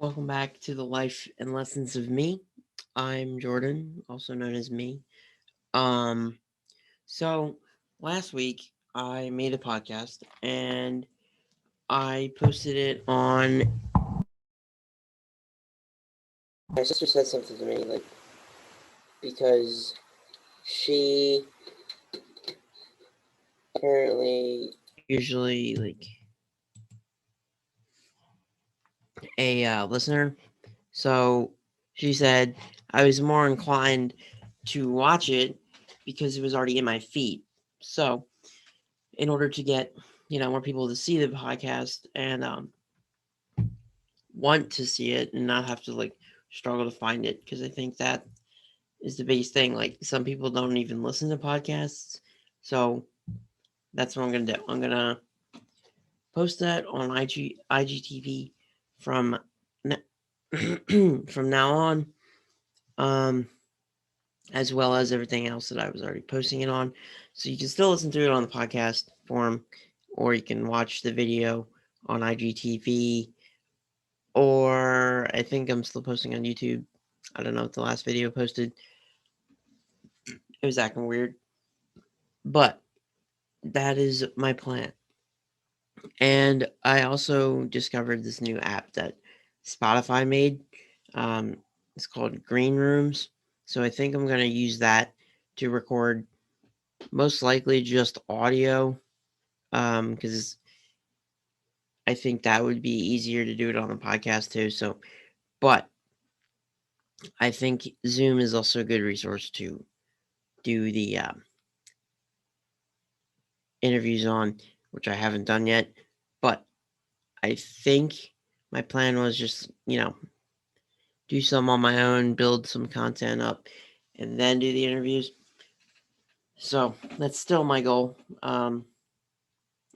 Welcome back to the Life and Lessons of Me. I'm Jordan, also known as Me. Um, so last week I made a podcast and I posted it on. My sister said something to me, because she apparently usually a listener. So she said I was more inclined to watch it because it was already in my feed. So in order to get more people to see the podcast and want to see it and not have to struggle to find it, because I think that is the biggest thing. Like, some people don't even listen to podcasts, so that's what I'm gonna do. I'm gonna post that on IGTV from from now on, um as well as everything else that I was already posting it on. So you can still listen to it on the podcast form, or you can watch the video on IGTV, or I think I'm still posting on YouTube. I don't know if the last video posted. It was acting weird, but that is my plan. And I also discovered this new app that Spotify made. Um, it's called Green Rooms. So I think I'm going to use that to record most likely just audio, because I think that would be easier to do it on a podcast too. So, but I think Zoom is also a good resource to do the interviews on, which I haven't done yet. But I think my plan was just, do some on my own, build some content up, and then do the interviews. So that's still my goal.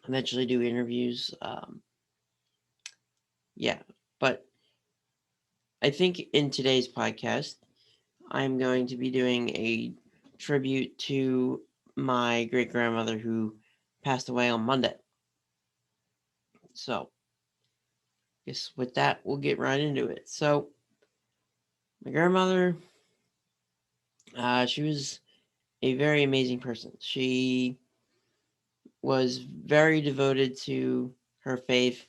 Eventually do interviews. Yeah, but I think in today's podcast, I'm going to be doing a tribute to my great grandmother who passed away on Monday. So, guess with that, we'll get right into it. So, my grandmother, she was a very amazing person. She was very devoted to her faith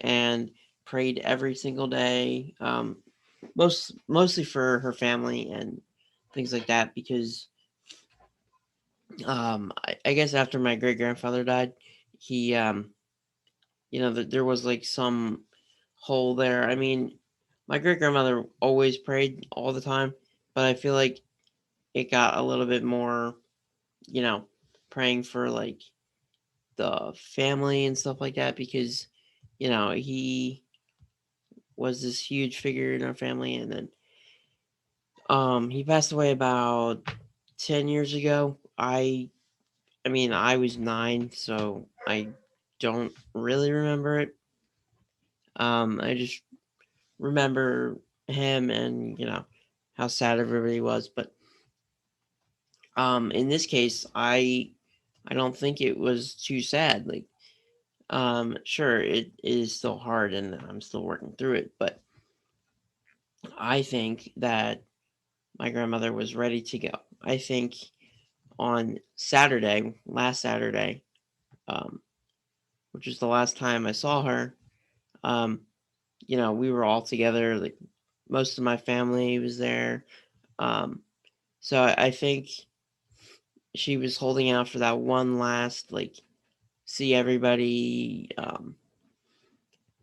and prayed every single day, mostly for her family and things like that. Because I guess after my great grandfather died, he there was some hole there. I mean, my great grandmother always prayed all the time, but I feel like it got a little bit more, you know, praying for the family and stuff like that, because he was this huge figure in our family. And then he passed away about 10 years ago. I mean, I was 9, so I don't really remember it. I just remember him, and how sad everybody was. But in this case, I don't think it was too sad. Sure, it is still hard, and I'm still working through it, but I think that my grandmother was ready to go. I think on Saturday, last Saturday, um, which was the last time I saw her, um, we were all together. Like, most of my family was there. Um, so I think she was holding out for that one last, see everybody,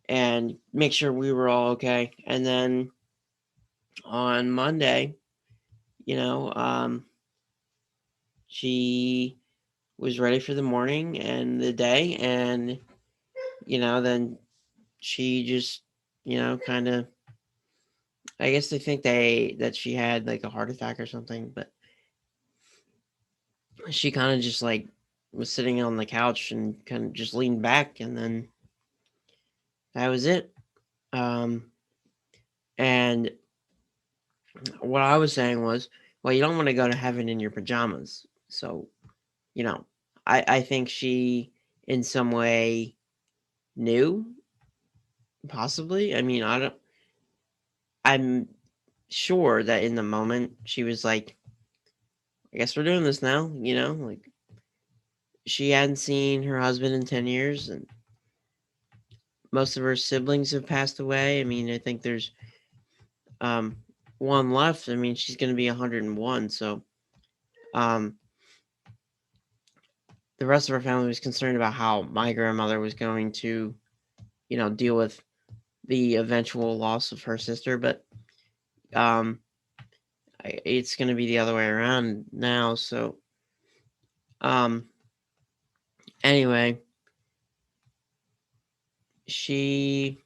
and make sure we were all okay. And then on Monday, you know, um, she was ready for the morning and the day. And then she just, kind of, I guess they think that she had like a heart attack or something. But she kind of just was sitting on the couch and kind of just leaned back, and then that was it. Um and what I was saying was, well, you don't want to go to heaven in your pajamas. So, you know, I think she in some way knew, possibly. I mean, I don't. I'm sure that in the moment she was like, I guess we're doing this now, like she hadn't seen her husband in 10 years and most of her siblings have passed away. I mean, I think there's um one left. I mean, she's going to be 101, so um the rest of her family was concerned about how my grandmother was going to, deal with the eventual loss of her sister, but um it's going to be the other way around now. So um anyway, she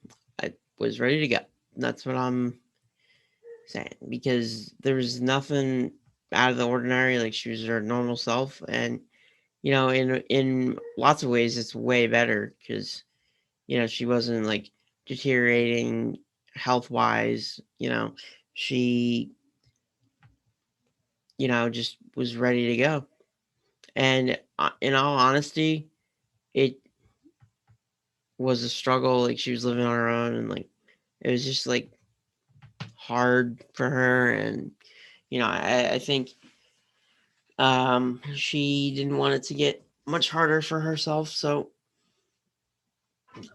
was ready to go. That's what I'm saying, because there was nothing out of the ordinary. Like, she was her normal self, and in lots of ways it's way better because she wasn't like deteriorating health wise. She just was ready to go. And in all honesty, it was a struggle. Like, she was living on her own, and like it was just like hard for her. And I think she didn't want it to get much harder for herself. So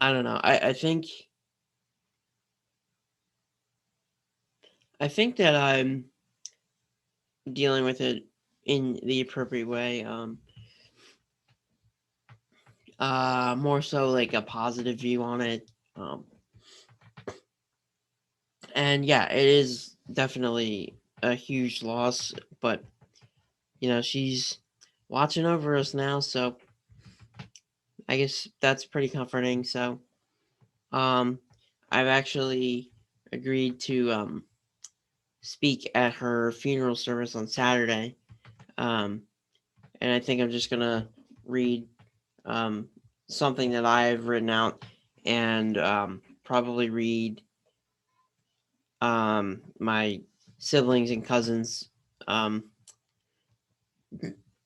I don't know. I think that I'm dealing with it in the appropriate way. More so like a positive view on it. And yeah, it is definitely a huge loss, but she's watching over us now, so I guess that's pretty comforting. So um I've actually agreed to speak at her funeral service on Saturday. Um and I think I'm just gonna read um something that I've written out, and probably read my siblings and cousins um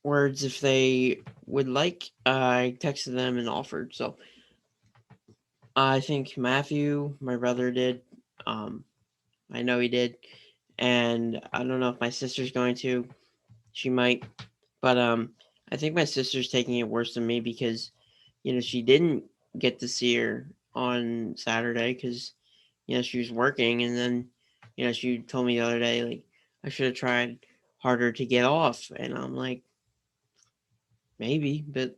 words if they would like. I texted them and offered. So I think Matthew, my brother, did. Um, I know he did, and I don't know if my sister's going to. She might, but I think my sister's taking it worse than me because, she didn't get to see her on Saturday because, she was working, and then, she told me the other day like I should have tried harder to get off, and I'm like, maybe, but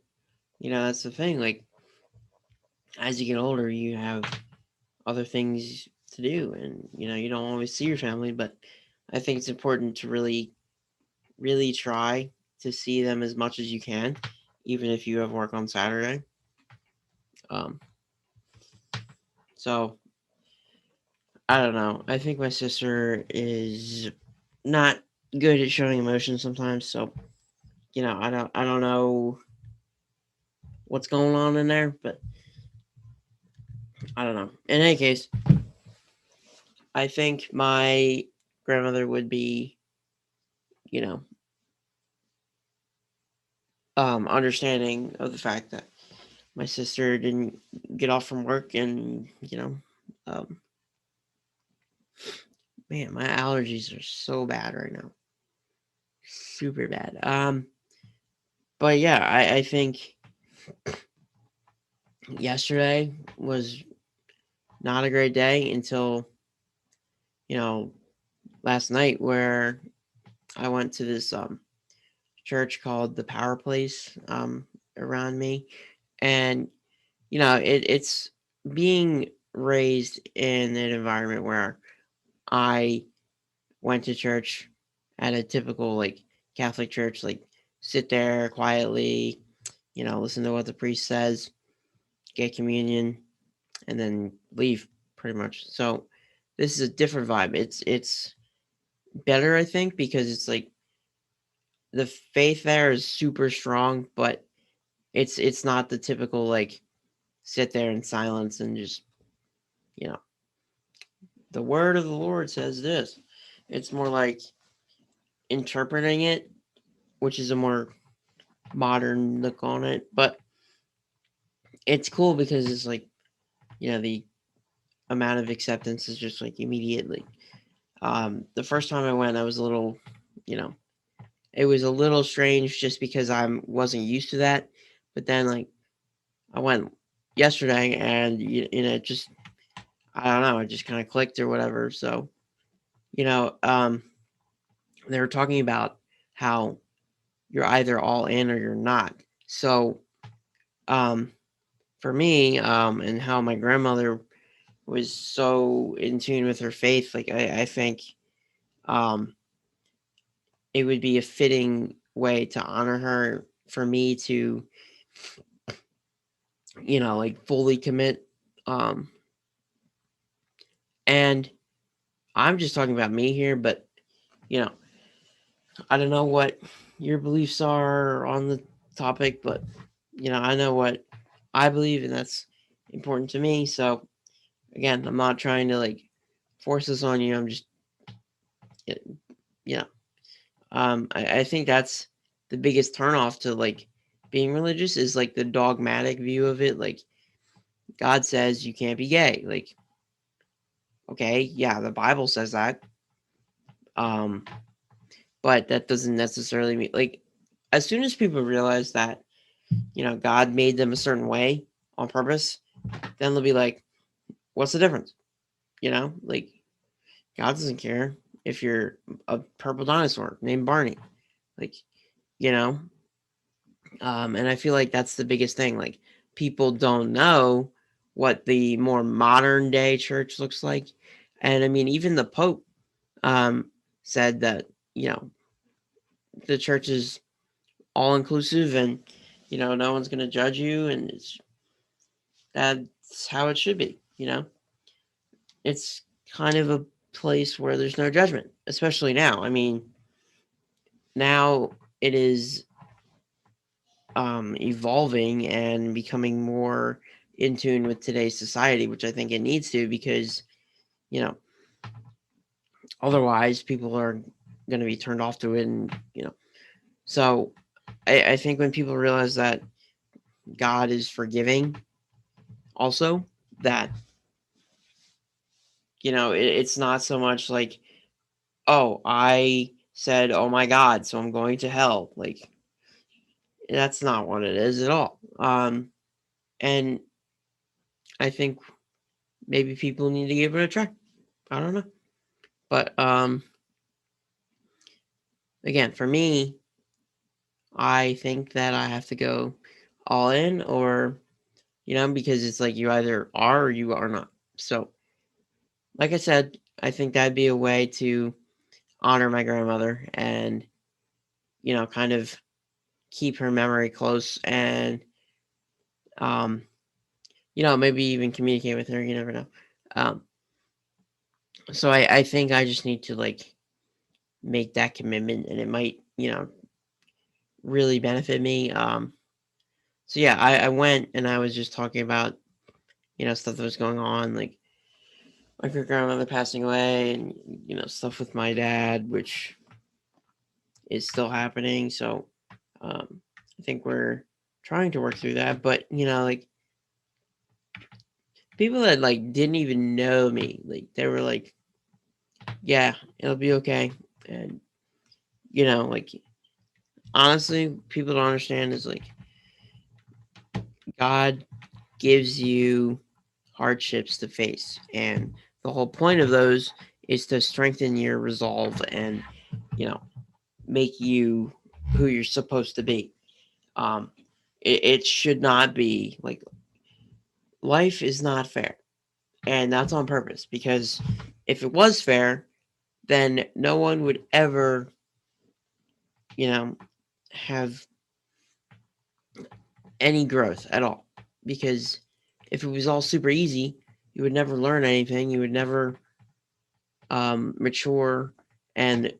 that's the thing. Like, as you get older, you have other things to do, and you don't always see your family. But I think it's important to really, really try to see them as much as you can, even if you have work on Saturday. Um, so I don't know. I think my sister is not good at showing emotion sometimes. So I don't know what's going on in there, but I don't know. In any case, I think my grandmother would be, you know, understanding of the fact that my sister didn't get off from work, and um, man, my allergies are so bad right now, super bad. But yeah, I think yesterday was not a great day until you know last night, where I went to this church called the Power Place around me, and it's being raised in an environment where I went to church at a typical like Catholic church, like sit there quietly, listen to what the priest says, get communion, and then leave pretty much. So this is a different vibe. It's better, I think, because it's like the faith there is super strong, but it's not the typical like sit there in silence and just you know the word of the Lord says this. It's more like interpreting it, which is a more modern look on it. But it's cool because it's like the amount of acceptance is just like immediately. The first time I went, I was a little, you know, it was a little strange just because I wasn't used to that. But then, like, I went yesterday, and it just, I don't know, it just kind of clicked or whatever. So, you know, they were talking about how you're either all in or you're not. So, um, for me, and how my grandmother was so in tune with her faith, like I think, um, it would be a fitting way to honor her for me to, like fully commit. Um, and I'm just talking about me here, but you know, I don't know what your beliefs are on the topic, but I know what I believe, and that's important to me. So again, I'm not trying to like force this on you. I'm just, you know, I think that's the biggest turnoff to like being religious is like the dogmatic view of it. Like God says you can't be gay. Like, okay, yeah, the Bible says that. Um, but that doesn't necessarily mean like as soon as people realize that, God made them a certain way on purpose, then they'll be like, what's the difference? Like God doesn't care if you're a purple dinosaur named Barney. Like, you know, and I feel like that's the biggest thing. Like people don't know what the more modern day church looks like. And I mean, even the Pope said that, the church is all inclusive and, no one's going to judge you. And that's how it should be. It's kind of a place where there's no judgment, especially now. I mean, now it is evolving and becoming more in tune with today's society, which I think it needs to because, you know, otherwise people are going to be turned off to it. And, so I think when people realize that God is forgiving, also, that, it's not so much like, oh, I said, oh my God, so I'm going to hell. Like, that's not what it is at all. And I think maybe people need to give it a try. I don't know. But again, for me, I think that I have to go all in or, because it's like you either are or you are not. So, like I said, I think that'd be a way to honor my grandmother and, kind of keep her memory close and, um, maybe even communicate with her. You never know. Um, so I think I just need to like make that commitment and it might, really benefit me. So yeah, I went and I was just talking about, stuff that was going on, like my great grandmother passing away and, stuff with my dad, which is still happening. So I think we're trying to work through that. But, like people that like didn't even know me, like they were like, yeah, it'll be okay. And, like honestly, people don't understand is like God gives you hardships to face. And the whole point of those is to strengthen your resolve and, make you who you're supposed to be. Um, it should not be like life is not fair. And that's on purpose because if it was fair, then no one would ever, have any growth at all. Because if it was all super easy, you would never learn anything. You would never mature, and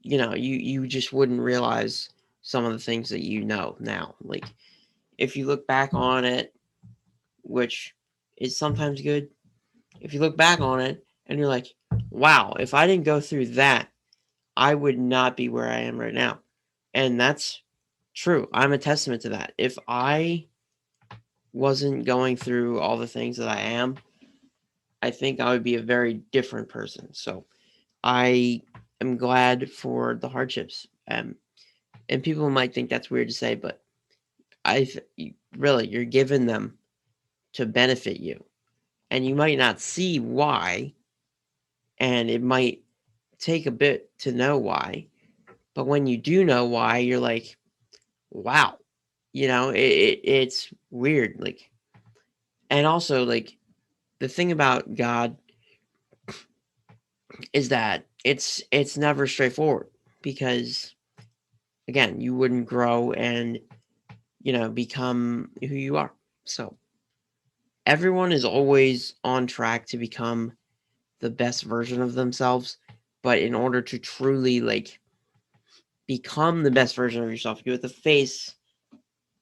you just wouldn't realize some of the things that you know now. Like if you look back on it, which is sometimes good, if you look back on it and you're like, wow, if I didn't go through that, I would not be where I am right now. And that's true. I'm a testament to that. If I wasn't going through all the things that I am, I think I would be a very different person. So I am glad for the hardships. And people might think that's weird to say, but really, you're given them to benefit you. And you might not see why, and it might take a bit to know why. But when you do know why, you're like, wow, it's weird. Like, and also, like, the thing about God is that it's never straightforward because again, you wouldn't grow and become who you are. So everyone is always on track to become the best version of themselves, but in order to truly like become the best version of yourself, you have to face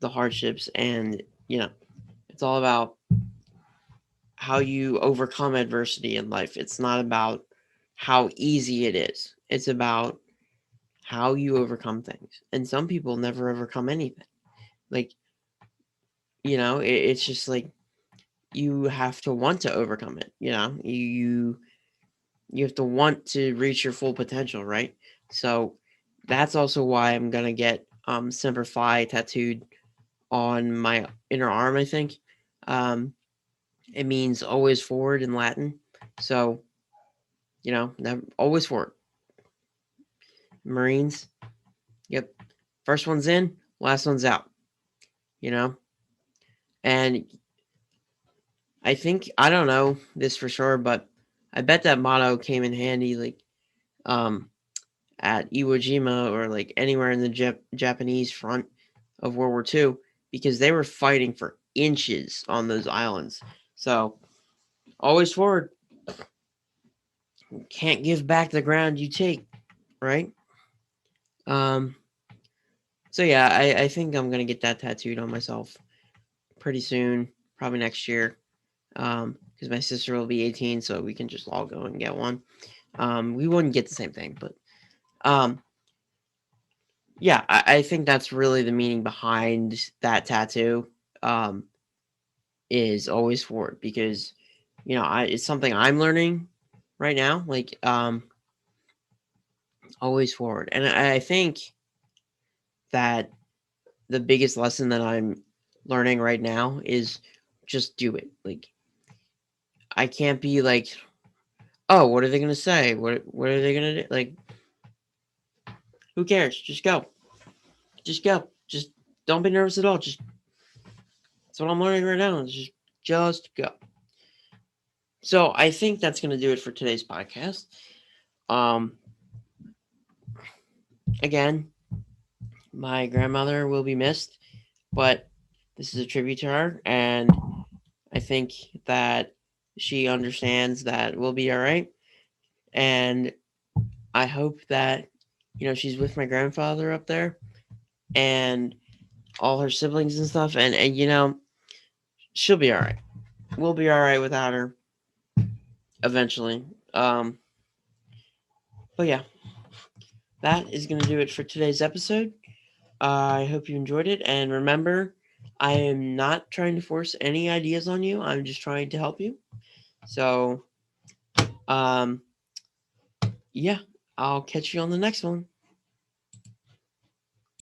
the hardships, and it's all about how you overcome adversity in life. It's not about how easy it is. It's about how you overcome things. And some people never overcome anything. Like, it's just like you have to want to overcome it. You have to want to reach your full potential, right? So that's also why I'm gonna get Semper Fi tattooed on my inner arm, I think. It means always forward in Latin. So, never, always forward. Marines. Yep. First one's in, last one's out. And I think, I don't know this for sure, but I bet that motto came in handy, like, at Iwo Jima or like anywhere in the Japanese front of World War II, because they were fighting for inches on those islands. So always forward. Can't give back the ground you take, right? Um. So yeah, I think I'm gonna get that tattooed on myself pretty soon, probably next year. Because my sister will be 18, so we can just all go and get one. We wouldn't get the same thing, but yeah, I think that's really the meaning behind that tattoo. Is always forward because it's something I'm learning right now. Like always forward, and I think that the biggest lesson that I'm learning right now is just do it. Like I can't be like, oh, what are they gonna say? What are they gonna do? Like, who cares? Just go. Just go. Just don't be nervous at all. Just that's what I'm learning right now. Is just go. So I think that's gonna do it for today's podcast. Um, again, my grandmother will be missed, but this is a tribute to her, and I think that she understands that we'll be all right. And I hope that she's with my grandfather up there and all her siblings and stuff, and she'll be all right. We'll be all right without her eventually. But yeah, that is gonna do it for today's episode. I hope you enjoyed it, and remember, I am not trying to force any ideas on you. I'm just trying to help you. So, yeah, I'll catch you on the next one.